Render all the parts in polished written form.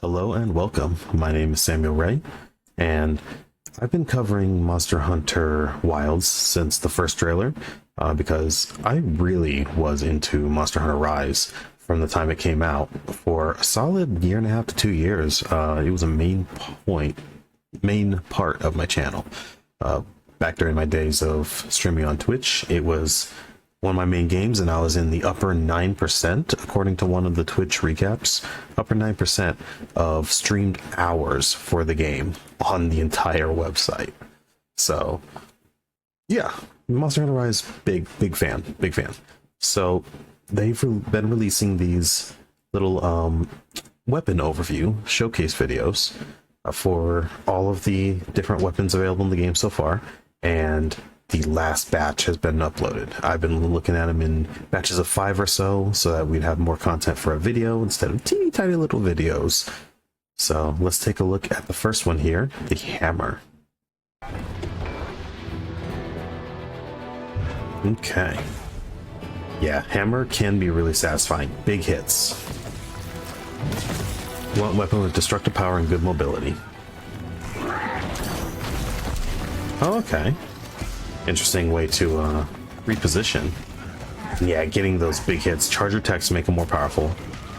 Hello and welcome. My name is Samuel Ray, and I've been covering Monster Hunter Wilds since the first trailer because I really was into Monster Hunter Rise from the time it came out for a solid year and a half to 2 years. It was a main part of my channel. Back during my days of streaming on Twitch, it was one of my main games, and I was in the upper 9%, according to one of the Twitch recaps, upper 9% of streamed hours for the game on the entire website. So, yeah, Monster Hunter Rise, big fan. So, they've been releasing these little weapon overview showcase videos for all of the different weapons available in the game so far, and the last batch has been uploaded. I've been looking at them in batches of 5 or so that we'd have more content for a video instead of teeny tiny little videos. So let's take a look at the first one here, the hammer. Okay. Yeah, hammer can be really satisfying. Big hits. Want weapon with destructive power and good mobility. Oh, okay. Interesting way to reposition. Yeah, getting those big hits. Charge attacks make them more powerful.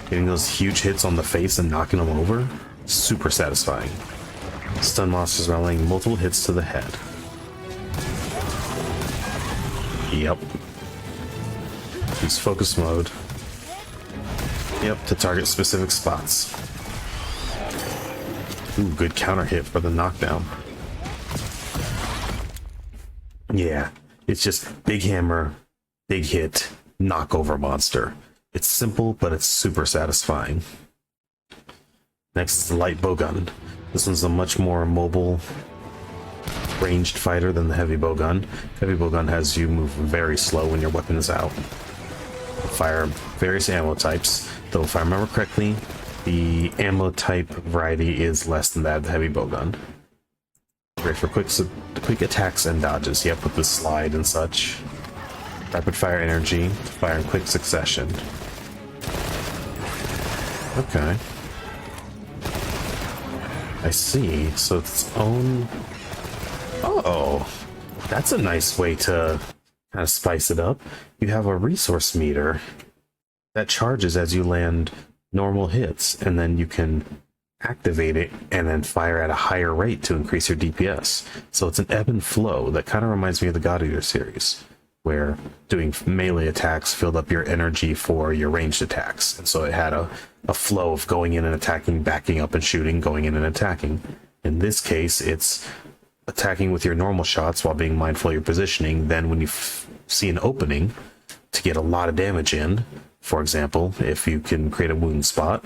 Getting those huge hits on the face and knocking them over, super satisfying. Stun monsters by laying multiple hits to the head. Yep. Use focus mode. Yep, to target specific spots. Ooh, good counter hit for the knockdown. Yeah, it's just big hammer, big hit, knockover monster. It's simple, but it's super satisfying. Next is the light bowgun. This one's a much more mobile, ranged fighter than the heavy bowgun. Heavy bowgun has you move very slow when your weapon is out. Fire various ammo types, though if I remember correctly, the ammo type variety is less than that of the heavy bowgun. Great for quick attacks and dodges. Yep, with the slide and such. Rapid fire energy, fire in quick succession. Okay. I see. So it's its own... Oh, that's a nice way to kind of spice it up. You have a resource meter that charges as you land normal hits, and then you can activate it and then fire at a higher rate to increase your DPS. So it's an ebb and flow that kind of reminds me of the God Eater series, where doing melee attacks filled up your energy for your ranged attacks. And so it had a flow of going in and attacking, backing up and shooting, going in and attacking. In this case, it's attacking with your normal shots while being mindful of your positioning. Then when you see an opening to get a lot of damage in, for example, if you can create a wound spot,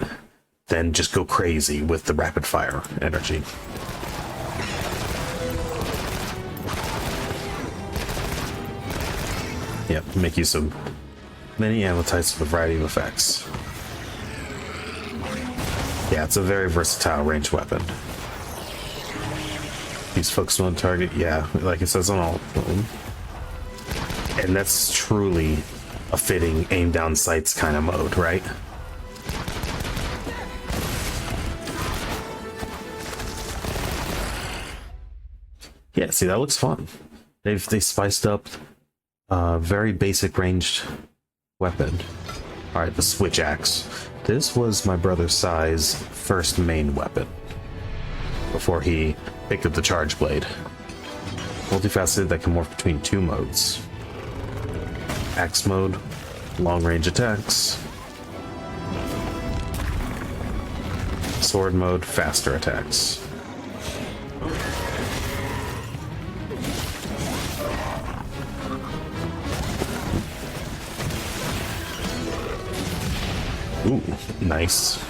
then just go crazy with the rapid fire energy. Yep, make use of many ammo types with a variety of effects. Yeah, it's a very versatile ranged weapon. Use focus on target, yeah, like it says on all of them. And that's truly a fitting aim down sights kind of mode, right? Yeah, see, that looks fun. They spiced up a very basic ranged weapon. Alright, the switch axe. This was my brother Sai's first main weapon before he picked up the charge blade. Multifaceted that can morph between 2 modes. Axe mode, long range attacks. Sword mode, faster attacks. Ooh, nice.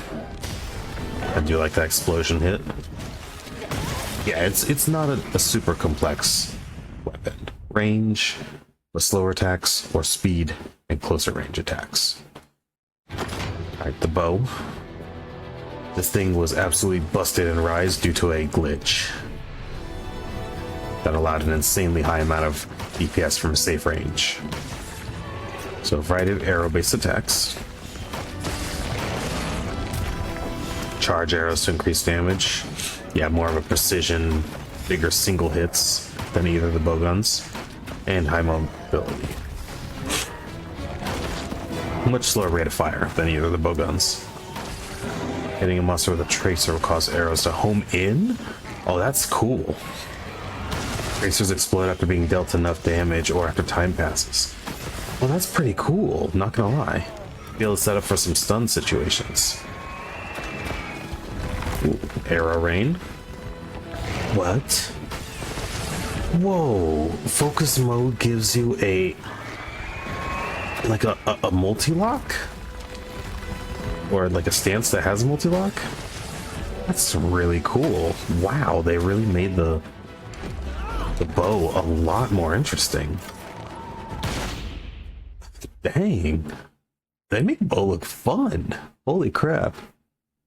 I do like that explosion hit. Yeah, it's not a super complex weapon. Range, with slower attacks, or speed and closer range attacks. Alright, the bow. This thing was absolutely busted in Rise due to a glitch that allowed an insanely high amount of DPS from a safe range. So a variety of arrow-based attacks. charge arrows to increase damage. Yeah, more of a precision, bigger single hits than either of the bowguns, and high mobility. Much slower rate of fire than either of the bowguns. Hitting a monster with a tracer will cause arrows to home in? Oh, that's cool. Tracers explode after being dealt enough damage or after time passes. Well, that's pretty cool, not gonna lie. Be able to set up for some stun situations. Ooh, arrow rain. What? Whoa, focus mode gives you a multi-lock? Or like a stance that has a multi-lock? That's really cool. Wow, they really made the bow a lot more interesting. Dang. They make bow look fun. Holy crap.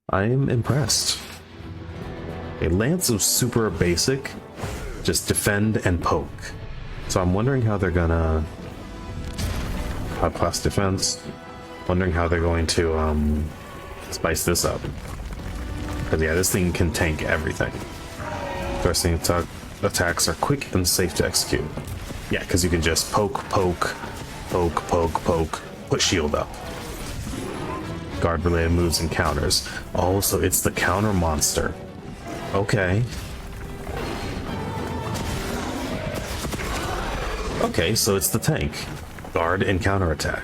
I am impressed. A lance is super basic. Just defend and poke. So I'm wondering how they're gonna... High class defense. Wondering how they're going to spice this up. Because yeah, this thing can tank everything. Thrusting attacks are quick and safe to execute. Yeah, because you can just poke, poke, poke, poke, poke, put shield up. Guard related moves and counters. Oh, so it's the counter monster. Okay. Okay, so it's the tank. Guard and counter attack.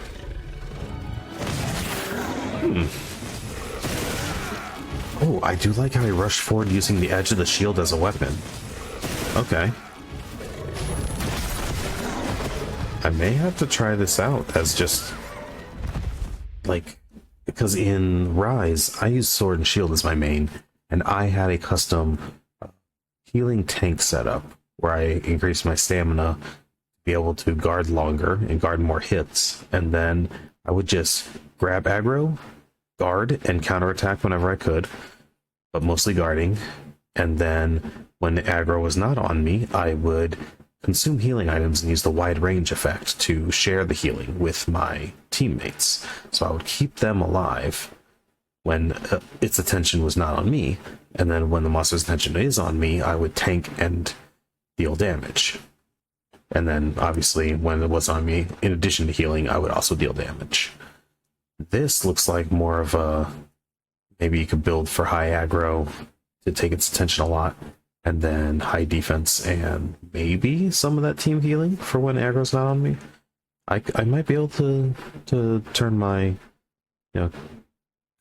Oh, I do like how he rushed forward using the edge of the shield as a weapon. Okay. I may have to try this out as just... like... because in Rise, I use sword and shield as my main, and I had a custom healing tank setup where I increased my stamina to be able to guard longer and guard more hits, and then I would just grab aggro, guard, and counterattack whenever I could, but mostly guarding, and then when the aggro was not on me, I would consume healing items and use the wide range effect to share the healing with my teammates. So I would keep them alive when its attention was not on me, and then when the monster's attention is on me, I would tank and deal damage. And then obviously when it was on me, in addition to healing, I would also deal damage. This looks like more of a, maybe you could build for high aggro to take its attention a lot, and then high defense and maybe some of that team healing for when aggro's not on me. I might be able to turn my,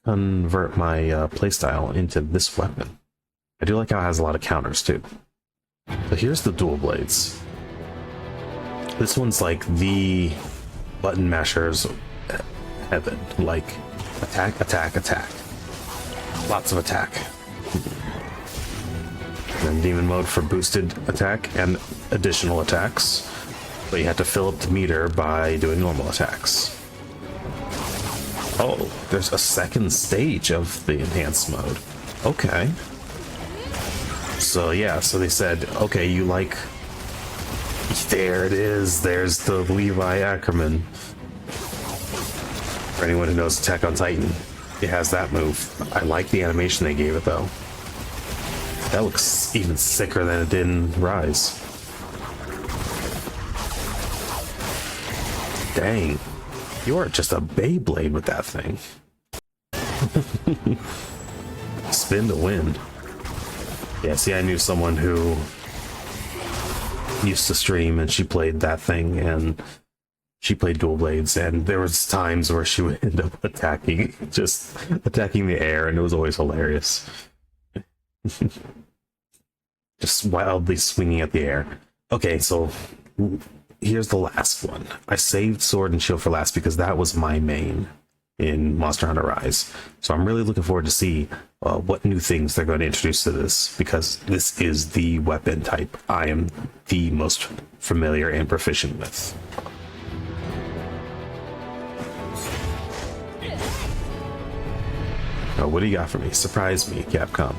convert my playstyle into this weapon. I do like how it has a lot of counters too. So here's the dual blades. This one's like the button masher's heaven. Like attack, attack, attack. Lots of attack. And demon mode for boosted attack and additional attacks, but you have to fill up the meter by doing normal attacks. Oh, there's a second stage of the enhanced mode. Okay. So yeah, so they said, okay, you like... There it is, there's the Levi Ackerman. For anyone who knows Attack on Titan, it has that move. I like the animation they gave it though. That looks even sicker than it did in Rise. Dang. You are just a Beyblade with that thing. Spin to win. Yeah, see, I knew someone who used to stream and she played that thing and she played dual blades, and there was times where she would end up attacking the air, and it was always hilarious. Just wildly swinging at the air. Okay, so here's the last one. I saved Sword and Shield for last because that was my main in Monster Hunter Rise. So I'm really looking forward to see what new things they're going to introduce to this, because this is the weapon type I am the most familiar and proficient with. Oh, what do you got for me? Surprise me, Capcom.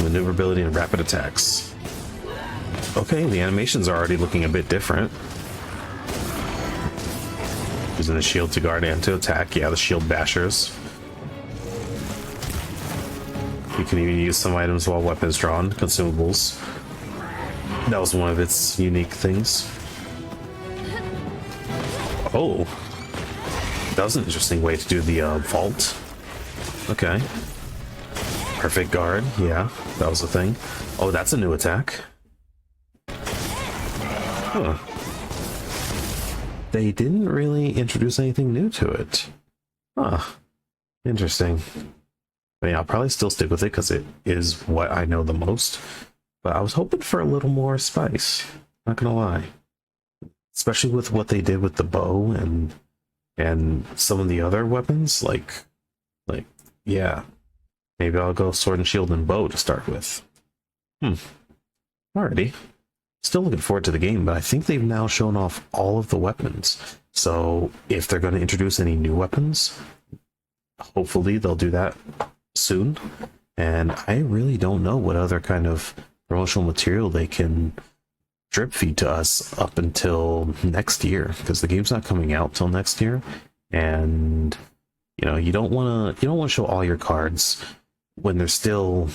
Maneuverability and rapid attacks. Okay, the animations are already looking a bit different. Using the shield to guard and to attack. Yeah, the shield bashers. You can even use some items while weapons drawn, consumables. That was one of its unique things. Oh, that was an interesting way to do the vault. Okay. Perfect guard, yeah, that was a thing. Oh, that's a new attack. Huh. They didn't really introduce anything new to it. Huh. Interesting. I mean, I'll probably still stick with it because it is what I know the most. But I was hoping for a little more spice. Not gonna lie. Especially with what they did with the bow and some of the other weapons. Like, yeah. Maybe I'll go sword and shield and bow to start with. Alrighty. Still looking forward to the game, but I think they've now shown off all of the weapons. So if they're going to introduce any new weapons, hopefully they'll do that soon. And I really don't know what other kind of promotional material they can drip feed to us up until next year, because the game's not coming out till next year. And you know, you don't want to show all your cards when there's still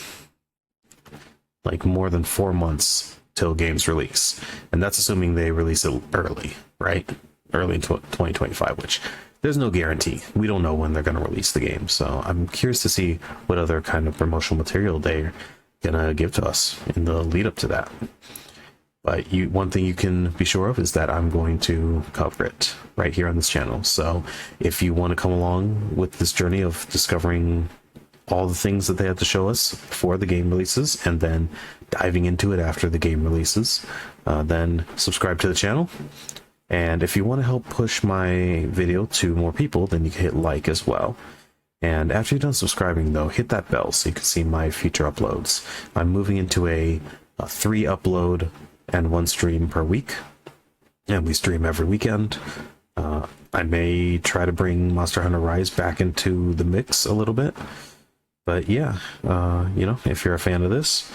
like more than 4 months till game's release, and that's assuming they release it early, right? Early in 2025, which there's no guarantee. We don't know when they're going to release the game, so I'm curious to see what other kind of promotional material they're gonna give to us in the lead up to that. But one thing you can be sure of is that I'm going to cover it right here on this channel. So if you want to come along with this journey of discovering all the things that they have to show us before the game releases and then diving into it after the game releases, then subscribe to the channel. And if you want to help push my video to more people, then you can hit like as well. And after you're done subscribing, though, hit that bell so you can see my future uploads. I'm moving into a 3 upload and 1 stream per week, and we stream every weekend. I may try to bring Monster Hunter Rise back into the mix a little bit, but yeah, you know, if you're a fan of this,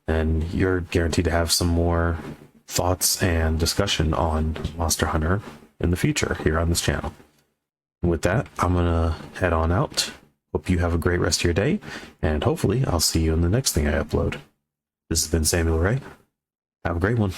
then you're guaranteed to have some more thoughts and discussion on Monster Hunter in the future here on this channel. With that, I'm gonna head on out. Hope you have a great rest of your day, and hopefully I'll see you in the next thing I upload. This has been Samuel Ray. Have a great one.